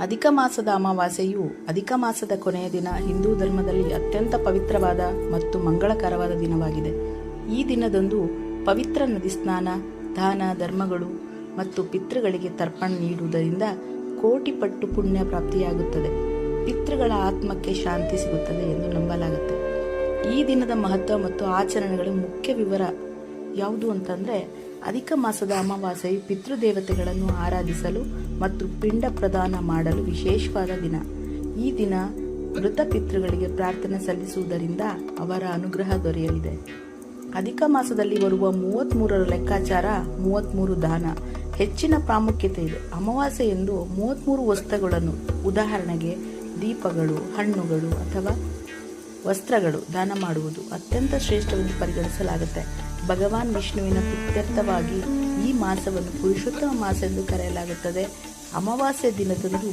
ಅಧಿಕ ಮಾಸದ ಅಮಾವಾಸ್ಯೆಯು ಅಧಿಕ ಮಾಸದ ಕೊನೆಯ ದಿನ ಹಿಂದೂ ಧರ್ಮದಲ್ಲಿ ಅತ್ಯಂತ ಪವಿತ್ರವಾದ ಮತ್ತು ಮಂಗಳಕರವಾದ ದಿನವಾಗಿದೆ. ಈ ದಿನದಂದು ಪವಿತ್ರ ನದಿ ಸ್ನಾನ, ದಾನ ಧರ್ಮಗಳು ಮತ್ತು ಪಿತೃಗಳಿಗೆ ತರ್ಪಣ ನೀಡುವುದರಿಂದ ಕೋಟಿ ಪಟ್ಟು ಪುಣ್ಯ ಪ್ರಾಪ್ತಿಯಾಗುತ್ತದೆ. ಪಿತೃಗಳ ಆತ್ಮಕ್ಕೆ ಶಾಂತಿ ಸಿಗುತ್ತದೆ ಎಂದು ನಂಬಲಾಗುತ್ತೆ. ಈ ದಿನದ ಮಹತ್ವ ಮತ್ತು ಆಚರಣೆಗಳ ಮುಖ್ಯ ವಿವರ ಯಾವುದು ಅಂತಂದರೆ, ಅಧಿಕ ಮಾಸದ ಅಮಾವಾಸ್ಯೆಯು ಪಿತೃದೇವತೆಗಳನ್ನು ಆರಾಧಿಸಲು ಮತ್ತು ಪಿಂಡ ಪ್ರದಾನ ಮಾಡಲು ವಿಶೇಷವಾದ ದಿನ. ಈ ದಿನ ಮೃತ ಪಿತೃಗಳಿಗೆ ಪ್ರಾರ್ಥನೆ ಸಲ್ಲಿಸುವುದರಿಂದ ಅವರ ಅನುಗ್ರಹ ದೊರೆಯಲಿದೆ. ಅಧಿಕ ಮಾಸದಲ್ಲಿ ಬರುವ 33ರ ಲೆಕ್ಕಾಚಾರ 33 ದಾನ ಹೆಚ್ಚಿನ ಪ್ರಾಮುಖ್ಯತೆ ಇದೆ. ಅಮಾವಾಸ್ಯೆ ಎಂದು 33 ವಸ್ತುಗಳನ್ನು, ಉದಾಹರಣೆಗೆ ದೀಪಗಳು, ಹಣ್ಣುಗಳು ಅಥವಾ ವಸ್ತ್ರಗಳು ದಾನ ಮಾಡುವುದು ಅತ್ಯಂತ ಶ್ರೇಷ್ಠವೆಂದು ಪರಿಗಣಿಸಲಾಗುತ್ತೆ. ಭಗವಾನ್ ವಿಷ್ಣುವಿನ ಪ್ರೀತ್ಯರ್ಥವಾಗಿ ಈ ಮಾಸವನ್ನು ಪುರುಷೋತ್ತಮ ಮಾಸ ಎಂದು ಕರೆಯಲಾಗುತ್ತದೆ. ಅಮಾವಾಸ್ಯೆ ದಿನದಂದು